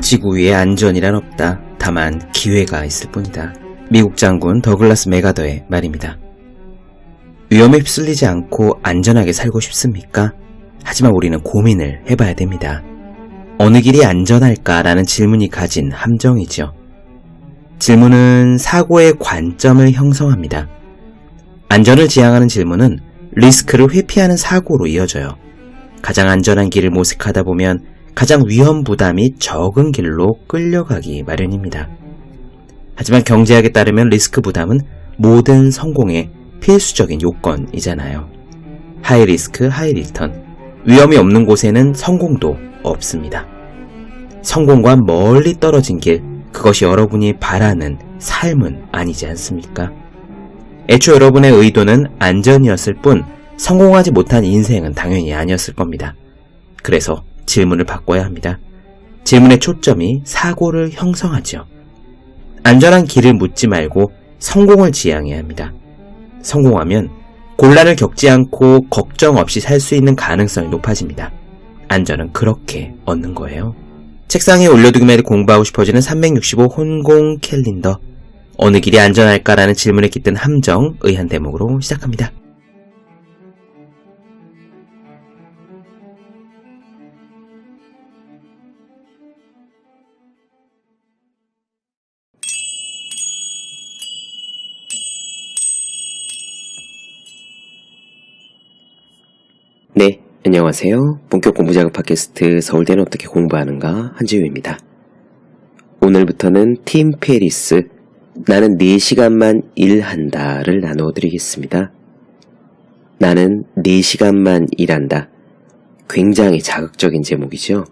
지구 위에 안전이란 없다. 다만 기회가 있을 뿐이다. 미국 장군 더글라스 맥아더의 말입니다. 위험에 휩쓸리지 않고 안전하게 살고 싶습니까? 하지만 우리는 고민을 해봐야 됩니다. 어느 길이 안전할까라는 질문이 가진 함정이죠. 질문은 사고의 관점을 형성합니다. 안전을 지향하는 질문은 리스크를 회피하는 사고로 이어져요. 가장 안전한 길을 모색하다 보면 가장 위험 부담이 적은 길로 끌려가기 마련입니다. 하지만 경제학에 따르면 리스크 부담은 모든 성공의 필수적인 요건이잖아요. 하이 리스크, 하이 리턴. 위험이 없는 곳에는 성공도 없습니다. 성공과 멀리 떨어진 길, 그것이 여러분이 바라는 삶은 아니지 않습니까? 애초 여러분의 의도는 안전이었을 뿐 성공하지 못한 인생은 당연히 아니었을 겁니다. 그래서 질문을 바꿔야 합니다. 질문의 초점이 사고를 형성하죠. 안전한 길을 묻지 말고 성공을 지향해야 합니다. 성공하면 곤란을 겪지 않고 걱정 없이 살 수 있는 가능성이 높아집니다. 안전은 그렇게 얻는 거예요. 책상에 올려두기만 해도 공부하고 싶어지는 365 혼공 캘린더. 어느 길이 안전할까라는 질문에 깃든 함정, 의한 대목으로 시작합니다. 네, 안녕하세요. 본격 공부자극 팟캐스트 서울대는 어떻게 공부하는가 한지우입니다. 오늘부터는 팀 페리스 나는 4시간만 일한다를 나누어 드리겠습니다. 나는 4시간만 일한다. 굉장히 자극적인 제목이죠.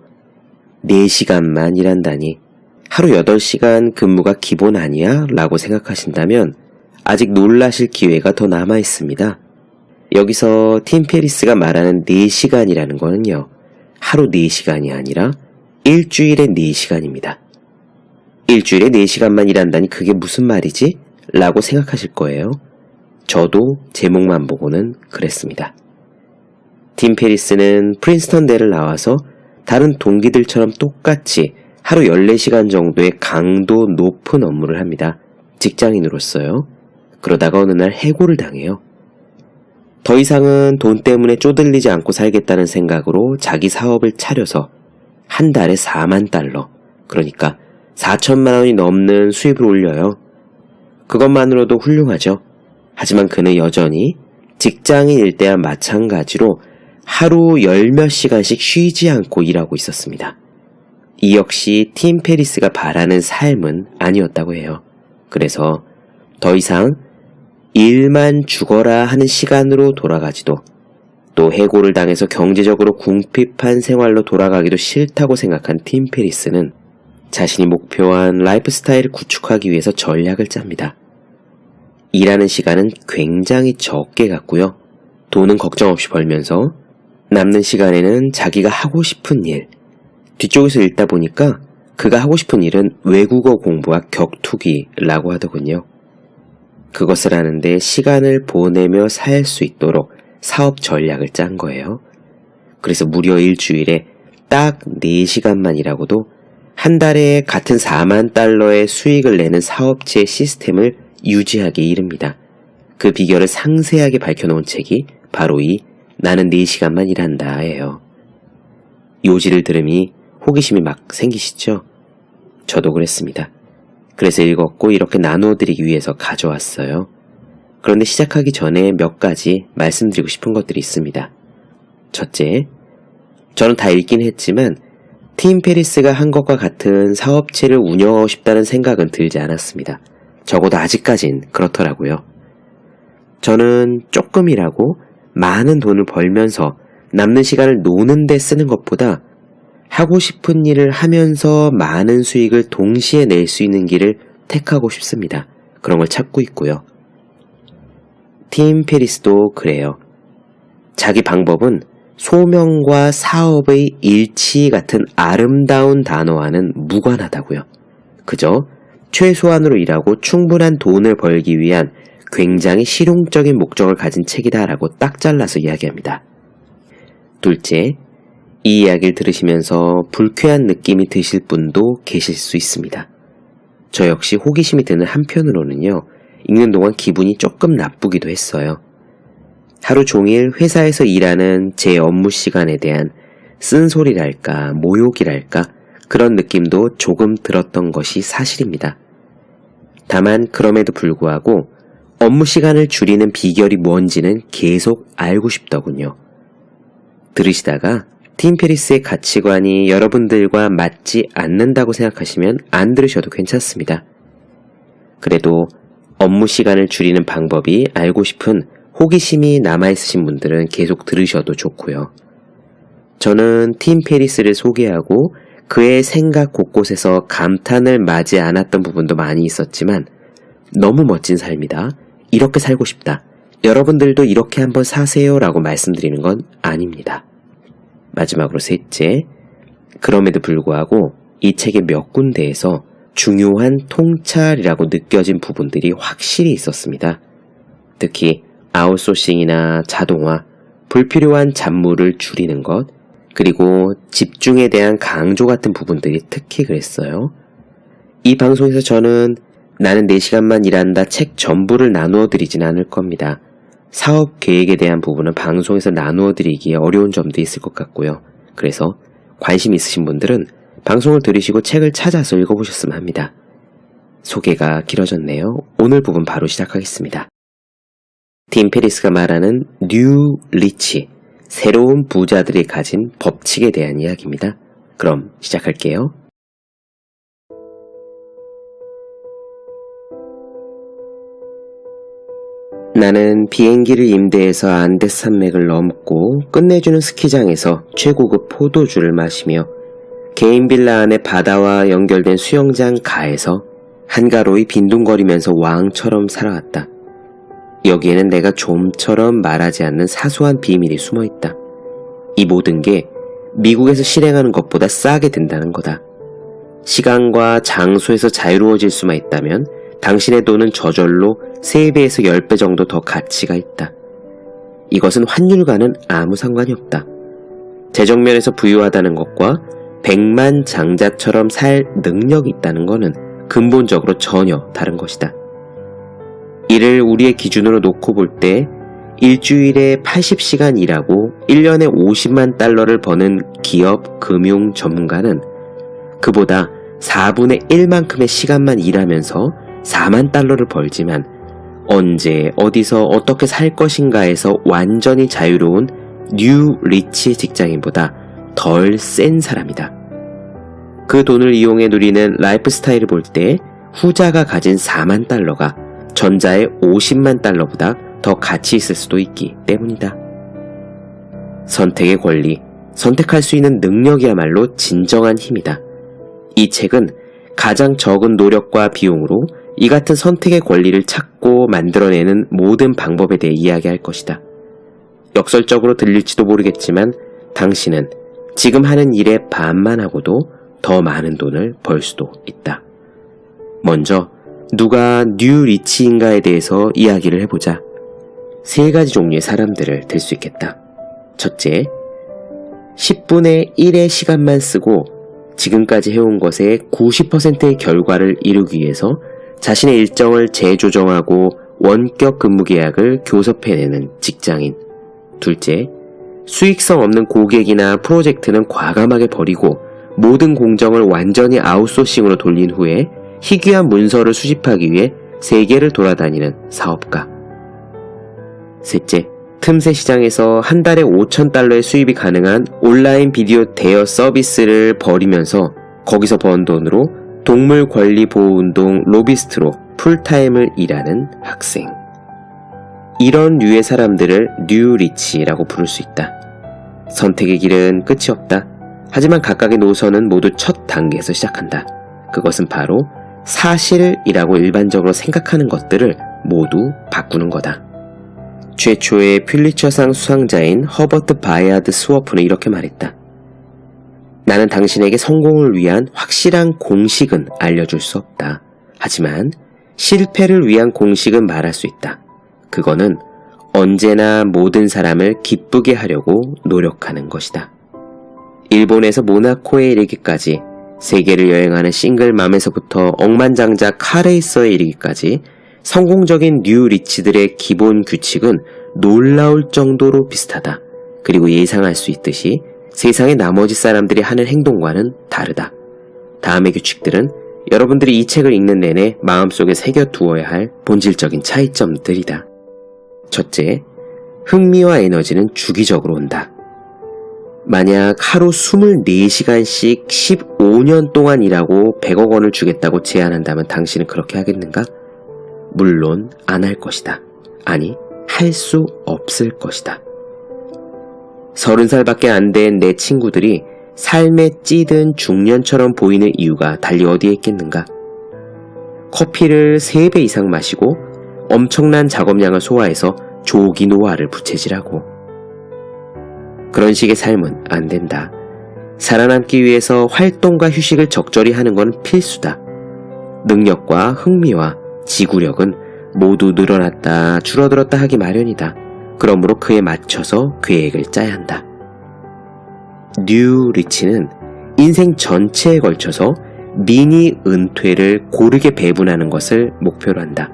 4시간만 일한다니 하루 8시간 근무가 기본 아니야? 라고 생각하신다면 아직 놀라실 기회가 더 남아 있습니다. 여기서 팀 페리스가 말하는 4시간이라는 거는요, 하루 4시간이 아니라 일주일에 4시간입니다. 일주일에 4시간만 일한다니 그게 무슨 말이지? 라고 생각하실 거예요. 저도 제목만 보고는 그랬습니다. 팀 페리스는 프린스턴대를 나와서 다른 동기들처럼 똑같이 하루 14시간 정도의 강도 높은 업무를 합니다. 직장인으로서요. 그러다가 어느 날 해고를 당해요. 더 이상은 돈 때문에 쪼들리지 않고 살겠다는 생각으로 자기 사업을 차려서 한 달에 4만 달러, 그러니까 4천만 원이 넘는 수입을 올려요. 그것만으로도 훌륭하죠. 하지만 그는 여전히 직장인일 때와 마찬가지로 하루 열몇 시간씩 쉬지 않고 일하고 있었습니다. 이 역시 팀 페리스가 바라는 삶은 아니었다고 해요. 그래서 더 이상 일만 죽어라 하는 시간으로 돌아가지도, 또 해고를 당해서 경제적으로 궁핍한 생활로 돌아가기도 싫다고 생각한 팀 페리스는 자신이 목표한 라이프 스타일을 구축하기 위해서 전략을 짭니다. 일하는 시간은 굉장히 적게 갖고요. 돈은 걱정 없이 벌면서 남는 시간에는 자기가 하고 싶은 일, 뒤쪽에서 읽다 보니까 그가 하고 싶은 일은 외국어 공부와 격투기라고 하더군요. 그것을 하는데 시간을 보내며 살 수 있도록 사업 전략을 짠 거예요. 그래서 무려 일주일에 딱 4시간만 일하고도 한 달에 같은 4만 달러의 수익을 내는 사업체의 시스템을 유지하게 이릅니다. 그 비결을 상세하게 밝혀놓은 책이 바로 이 나는 4시간만 일한다예요. 요지를 들으니 호기심이 막 생기시죠? 저도 그랬습니다. 그래서 읽었고 이렇게 나누어드리기 위해서 가져왔어요. 그런데 시작하기 전에 몇 가지 말씀드리고 싶은 것들이 있습니다. 첫째, 저는 다 읽긴 했지만 팀 페리스가 한 것과 같은 사업체를 운영하고 싶다는 생각은 들지 않았습니다. 적어도 아직까진 그렇더라고요. 저는 조금 일하고 많은 돈을 벌면서 남는 시간을 노는 데 쓰는 것보다 하고 싶은 일을 하면서 많은 수익을 동시에 낼 수 있는 길을 택하고 싶습니다. 그런 걸 찾고 있고요. 팀 페리스도 그래요. 자기 방법은 소명과 사업의 일치 같은 아름다운 단어와는 무관하다고요. 그저 최소한으로 일하고 충분한 돈을 벌기 위한 굉장히 실용적인 목적을 가진 책이다라고 딱 잘라서 이야기합니다. 둘째, 이 이야기를 들으시면서 불쾌한 느낌이 드실 분도 계실 수 있습니다. 저 역시 호기심이 드는 한편으로는요, 읽는 동안 기분이 조금 나쁘기도 했어요. 하루 종일 회사에서 일하는 제 업무 시간에 대한 쓴소리랄까, 모욕이랄까, 그런 느낌도 조금 들었던 것이 사실입니다. 다만 그럼에도 불구하고 업무 시간을 줄이는 비결이 뭔지는 계속 알고 싶더군요. 들으시다가 팀 페리스의 가치관이 여러분들과 맞지 않는다고 생각하시면 안 들으셔도 괜찮습니다. 그래도 업무 시간을 줄이는 방법이 알고 싶은 호기심이 남아있으신 분들은 계속 들으셔도 좋고요. 저는 팀 페리스를 소개하고 그의 생각 곳곳에서 감탄을 마지 않았던 부분도 많이 있었지만 너무 멋진 삶이다. 이렇게 살고 싶다. 여러분들도 이렇게 한번 사세요 라고 말씀드리는 건 아닙니다. 마지막으로 셋째, 그럼에도 불구하고 이 책의 몇 군데에서 중요한 통찰이라고 느껴진 부분들이 확실히 있었습니다. 특히 아웃소싱이나 자동화, 불필요한 잡무를 줄이는 것, 그리고 집중에 대한 강조 같은 부분들이 특히 그랬어요. 이 방송에서 저는 나는 4시간만 일한다 책 전부를 나누어 드리진 않을 겁니다. 사업 계획에 대한 부분은 방송에서 나누어 드리기에 어려운 점도 있을 것 같고요. 그래서 관심 있으신 분들은 방송을 들으시고 책을 찾아서 읽어보셨으면 합니다. 소개가 길어졌네요. 오늘 부분 바로 시작하겠습니다. 팀 페리스가 말하는 뉴 리치, 새로운 부자들이 가진 법칙에 대한 이야기입니다. 그럼 시작할게요. 나는 비행기를 임대해서 안데스 산맥을 넘고 끝내주는 스키장에서 최고급 포도주를 마시며 개인 빌라 안에 바다와 연결된 수영장 가에서 한가로이 빈둥거리면서 왕처럼 살아왔다. 여기에는 내가 좀처럼 말하지 않는 사소한 비밀이 숨어있다. 이 모든 게 미국에서 실행하는 것보다 싸게 든다는 거다. 시간과 장소에서 자유로워질 수만 있다면 당신의 돈은 저절로 3배에서 10배 정도 더 가치가 있다. 이것은 환율과는 아무 상관이 없다. 재정면에서 부유하다는 것과 백만장자처럼 살 능력이 있다는 것은 근본적으로 전혀 다른 것이다. 이를 우리의 기준으로 놓고 볼 때 일주일에 80시간 일하고 1년에 50만 달러를 버는 기업 금융 전문가는 그보다 4분의 1만큼의 시간만 일하면서 4만 달러를 벌지만 언제 어디서 어떻게 살 것인가에서 완전히 자유로운 뉴 리치 직장인보다 덜 센 사람이다. 그 돈을 이용해 누리는 라이프 스타일을 볼 때 후자가 가진 4만 달러가 전자의 50만 달러보다 더 가치 있을 수도 있기 때문이다. 선택의 권리, 선택할 수 있는 능력이야말로 진정한 힘이다. 이 책은 가장 적은 노력과 비용으로 이 같은 선택의 권리를 찾고 만들어내는 모든 방법에 대해 이야기할 것이다. 역설적으로 들릴지도 모르겠지만 당신은 지금 하는 일의 반만 하고도 더 많은 돈을 벌 수도 있다. 먼저 누가 뉴 리치인가에 대해서 이야기를 해보자. 3가지 종류의 사람들을 들 수 있겠다. 첫째, 10분의 1의 시간만 쓰고 지금까지 해온 것의 90%의 결과를 이루기 위해서 자신의 일정을 재조정하고 원격 근무 계약을 교섭해내는 직장인. 둘째, 수익성 없는 고객이나 프로젝트는 과감하게 버리고 모든 공정을 완전히 아웃소싱으로 돌린 후에 희귀한 문서를 수집하기 위해 세계를 돌아다니는 사업가. 셋째, 틈새 시장에서 한 달에 5,000달러의 수입이 가능한 온라인 비디오 대여 서비스를 벌이면서 거기서 번 돈으로 동물 권리 보호 운동 로비스트로 풀타임을 일하는 학생. 이런 류의 사람들을 뉴 리치라고 부를 수 있다. 선택의 길은 끝이 없다. 하지만 각각의 노선은 모두 첫 단계에서 시작한다. 그것은 바로 사실이라고 일반적으로 생각하는 것들을 모두 바꾸는 거다. 최초의 퓰리처상 수상자인 허버트 바야드 스워프는 이렇게 말했다. 나는 당신에게 성공을 위한 확실한 공식은 알려줄 수 없다. 하지만 실패를 위한 공식은 말할 수 있다. 그거는 언제나 모든 사람을 기쁘게 하려고 노력하는 것이다. 일본에서 모나코에 이르기까지, 세계를 여행하는 싱글맘에서부터 억만장자 카레이서에 이르기까지 성공적인 뉴 리치들의 기본 규칙은 놀라울 정도로 비슷하다. 그리고 예상할 수 있듯이 세상의 나머지 사람들이 하는 행동과는 다르다. 다음의 규칙들은 여러분들이 이 책을 읽는 내내 마음속에 새겨두어야 할 본질적인 차이점들이다. 첫째, 흥미와 에너지는 주기적으로 온다. 만약 하루 24시간씩 15년 동안 일하고 100억 원을 주겠다고 제안한다면 당신은 그렇게 하겠는가? 물론 안 할 것이다. 아니, 할 수 없을 것이다. 30살밖에 안 된 내 친구들이 삶에 찌든 중년처럼 보이는 이유가 달리 어디에 있겠는가? 커피를 3배 이상 마시고 엄청난 작업량을 소화해서 조기 노화를 부채질하고. 그런 식의 삶은 안 된다. 살아남기 위해서 활동과 휴식을 적절히 하는 건 필수다. 능력과 흥미와 지구력은 모두 늘어났다 줄어들었다 하기 마련이다. 그러므로 그에 맞춰서 계획을 짜야 한다. 뉴 리치는 인생 전체에 걸쳐서 미니 은퇴를 고르게 배분하는 것을 목표로 한다.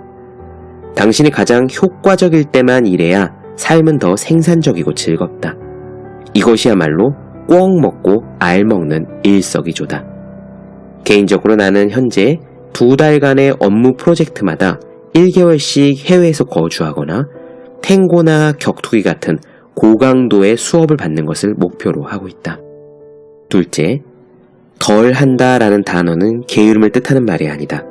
당신이 가장 효과적일 때만 일해야 삶은 더 생산적이고 즐겁다. 이것이야말로 꿩 먹고 알 먹는 일석이조다. 개인적으로 나는 현재 2달간의 업무 프로젝트마다 1개월씩 해외에서 거주하거나 탱고나 격투기 같은 고강도의 수업을 받는 것을 목표로 하고 있다. 둘째, 덜 한다라는 단어는 게으름을 뜻하는 말이 아니다.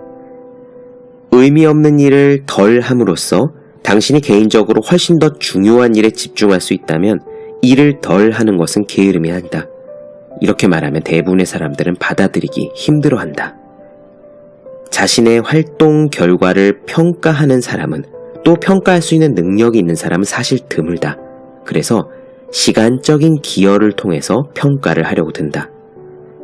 의미 없는 일을 덜 함으로써 당신이 개인적으로 훨씬 더 중요한 일에 집중할 수 있다면 일을 덜 하는 것은 게으름이 아니다. 이렇게 말하면 대부분의 사람들은 받아들이기 힘들어한다. 자신의 활동 결과를 평가하는 사람은, 또 평가할 수 있는 능력이 있는 사람은 사실 드물다. 그래서 시간적인 기여를 통해서 평가를 하려고 든다.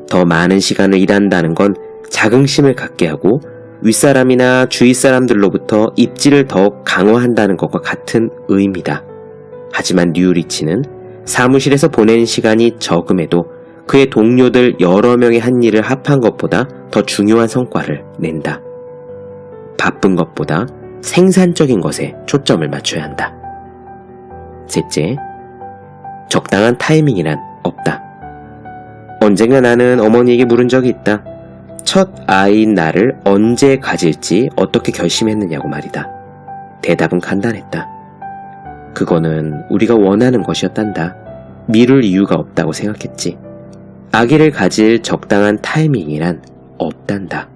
더 많은 시간을 일한다는 건 자긍심을 갖게 하고 윗사람이나 주위 사람들로부터 입지를 더욱 강화한다는 것과 같은 의미다. 하지만 뉴 리치는 사무실에서 보내는 시간이 적음에도 그의 동료들 여러 명이 한 일을 합한 것보다 더 중요한 성과를 낸다. 바쁜 것보다 생산적인 것에 초점을 맞춰야 한다. 셋째, 적당한 타이밍이란 없다. 언젠가 나는 어머니에게 물은 적이 있다. 첫 아이인 나를 언제 가질지 어떻게 결심했느냐고 말이다. 대답은 간단했다. 그거는 우리가 원하는 것이었단다. 미룰 이유가 없다고 생각했지. 아기를 가질 적당한 타이밍이란 없단다.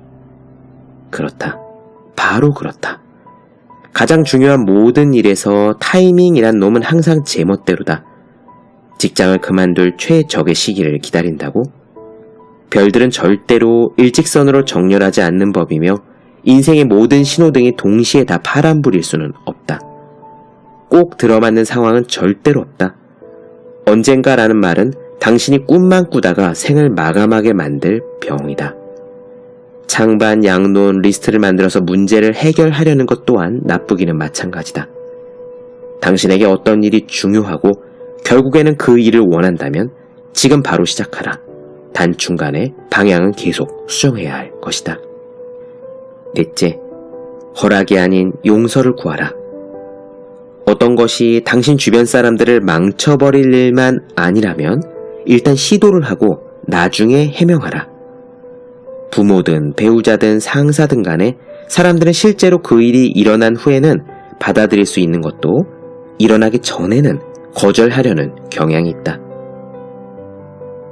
그렇다. 바로 그렇다. 가장 중요한 모든 일에서 타이밍이란 놈은 항상 제멋대로다. 직장을 그만둘 최적의 시기를 기다린다고? 별들은 절대로 일직선으로 정렬하지 않는 법이며 인생의 모든 신호등이 동시에 다 파란불일 수는 없다. 꼭 들어맞는 상황은 절대로 없다. 언젠가라는 말은 당신이 꿈만 꾸다가 생을 마감하게 만들 병이다. 창반 양론 리스트를 만들어서 문제를 해결하려는 것 또한 나쁘기는 마찬가지다. 당신에게 어떤 일이 중요하고 결국에는 그 일을 원한다면 지금 바로 시작하라. 단중간에 방향은 계속 수정해야 할 것이다. 넷째, 허락이 아닌 용서를 구하라. 어떤 것이 당신 주변 사람들을 망쳐버릴 일만 아니라면 일단 시도를 하고 나중에 해명하라. 부모든 배우자든 상사든 간에 사람들은 실제로 그 일이 일어난 후에는 받아들일 수 있는 것도 일어나기 전에는 거절하려는 경향이 있다.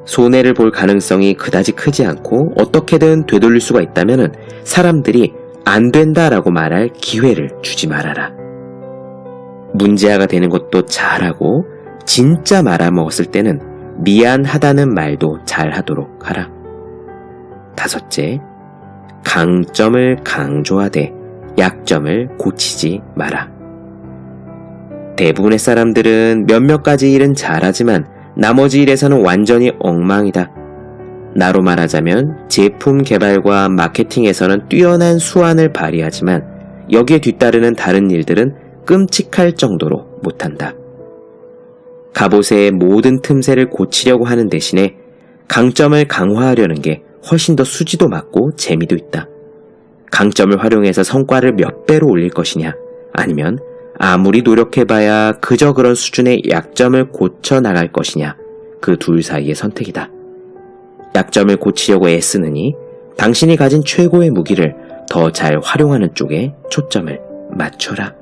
손해를 볼 가능성이 그다지 크지 않고 어떻게든 되돌릴 수가 있다면 사람들이 안 된다라고 말할 기회를 주지 말아라. 문제아가 되는 것도 잘하고 진짜 말아먹었을 때는 미안하다는 말도 잘하도록 하라. 다섯째, 강점을 강조하되 약점을 고치지 마라. 대부분의 사람들은 몇몇 가지 일은 잘하지만 나머지 일에서는 완전히 엉망이다. 나로 말하자면 제품 개발과 마케팅에서는 뛰어난 수완을 발휘하지만 여기에 뒤따르는 다른 일들은 끔찍할 정도로 못한다. 갑옷의 모든 틈새를 고치려고 하는 대신에 강점을 강화하려는 게 훨씬 더 수지도 맞고 재미도 있다. 강점을 활용해서 성과를 몇 배로 올릴 것이냐, 아니면 아무리 노력해봐야 그저 그런 수준의 약점을 고쳐 나갈 것이냐, 그 둘 사이의 선택이다. 약점을 고치려고 애쓰느니 당신이 가진 최고의 무기를 더 잘 활용하는 쪽에 초점을 맞춰라.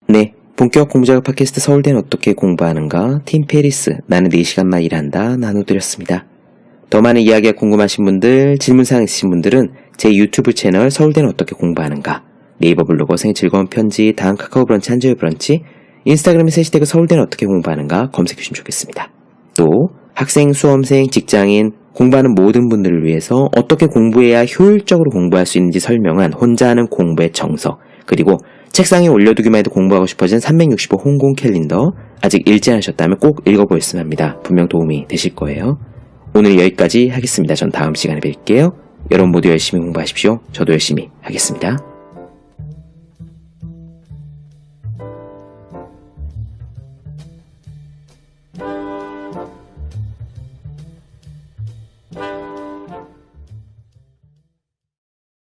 네, 본격 공부작업 팟캐스트 서울대는 어떻게 공부하는가, 팀 페리스, 나는 4시간만 일한다 나눠드렸습니다. 더 많은 이야기가 궁금하신 분들, 질문사항 있으신 분들은 제 유튜브 채널 서울대는 어떻게 공부하는가, 네이버 블로그 생의 즐거운 편지, 다음 카카오 브런치, 한주의 브런치, 인스타그램에서 해시태그 서울대는 어떻게 공부하는가 검색해 주시면 좋겠습니다. 또 학생, 수험생, 직장인, 공부하는 모든 분들을 위해서 어떻게 공부해야 효율적으로 공부할 수 있는지 설명한 혼자 하는 공부의 정석, 그리고 책상에 올려두기만 해도 공부하고 싶어진 365 홍콩 캘린더, 아직 읽지 않으셨다면 꼭 읽어보셨으면 합니다. 분명 도움이 되실 거예요. 오늘 여기까지 하겠습니다. 전 다음 시간에 뵐게요. 여러분 모두 열심히 공부하십시오. 저도 열심히 하겠습니다.